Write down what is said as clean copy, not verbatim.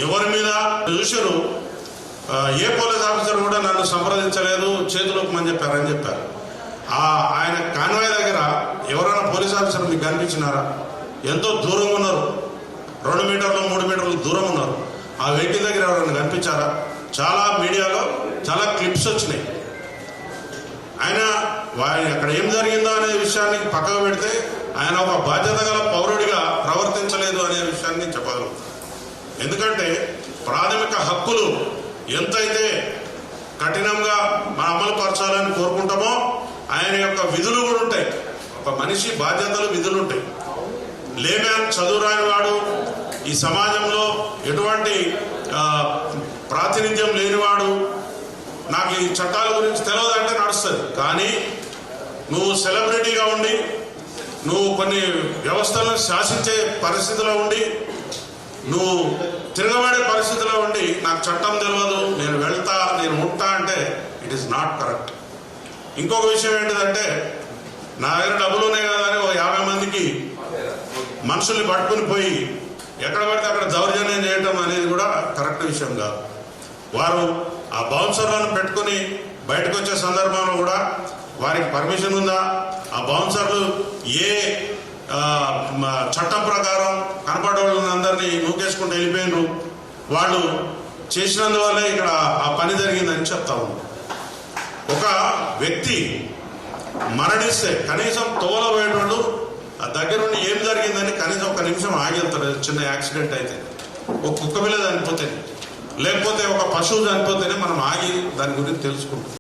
ఎవరి మీద చూసారు. ఏ పోలీస్ ఆఫీసర్ కూడా నన్ను సంప్రదించలేదు, చేతులోకి చెప్పారని చెప్పారు. ఆయన కాన్వాయ్ దగ్గర ఎవరైనా పోలీస్ ఆఫీసర్ మీకు కనిపించినారా? ఎంతో దూరంగా ఉన్నారు, 2 మీటర్లు 3 మీటర్లు దూరం ఉన్నారు. ఆ వెహికల్ దగ్గర ఎవరైనా కనిపించారా? చాలా మీడియాలో చాలా క్లిప్స్ వచ్చినాయి. ఆయన అక్కడ ఏం జరిగిందో అనే విషయాన్ని పక్కకు పెడితే ఆయన ఒక బాధ్యత గల పౌరుడిగా ప్రవర్తించలేదు అనే విషయాన్ని చెప్పగలం. ఎందుకంటే ప్రాథమిక హక్కులు ఎంతైతే కఠినంగా మనం అమలు పరచాలని కోరుకుంటామో ఆయన యొక్క విధులు కూడా ఉంటాయి. ఒక మనిషి బాధ్యతలు, విధులు ఉంటాయి. లేమ్యాన్ చదువురాని వాడు, ఈ సమాజంలో ఎటువంటి ప్రాతినిధ్యం లేనివాడు, నాకు ఈ చట్టాల గురించి తెలియదంటే నడుస్తుంది. కానీ నువ్వు సెలబ్రిటీగా ఉండి, నువ్వు కొన్ని వ్యవస్థలను శాసించే పరిస్థితిలో ఉండి, నువ్వు తిరగబడే పరిస్థితిలో ఉండి నాకు చట్టం తెలియదు, నేను వెళ్తా, నేను ఉంటా అంటే ఇట్ ఈస్ నాట్ కరెక్ట్. ఇంకొక విషయం ఏంటిదంటే, నా దగ్గర డబ్బులు ఉన్నాయి కదా అని 50 మందికి మనుషుల్ని పట్టుకుని పోయి ఎక్కడ పడితే అక్కడ దౌర్జన్యం చేయటం అనేది కూడా కరెక్ట్ విషయం కాదు. వారు ఆ బౌన్సర్లను పెట్టుకుని బయటకు వచ్చే సందర్భంలో కూడా వారికి పర్మిషన్ ఉందా? ఆ బౌన్సర్లు ఏ చట్టం ప్రకారం కనపడే వాళ్ళని అందరినీ నూకేసుకుంటూ వెళ్ళిపోయినారు. వాళ్ళు చేసినందువల్లే ఇక్కడ ఆ పని జరిగిందని చెప్తా ఉన్నాం. ఒక వ్యక్తి మరణిస్తే కనీసం తోలబోయేటోళ్ళు ఆ దగ్గర నుండి ఏం జరిగిందని కనీసం 1 నిమిషం ఆగి వెళ్తారు. చిన్న యాక్సిడెంట్ అయితే, ఒక కుక్క పిల్ల చనిపోతే, లేకపోతే ఒక పశువు చనిపోతేనే మనం ఆగి దాని గురించి తెలుసుకుంటాం.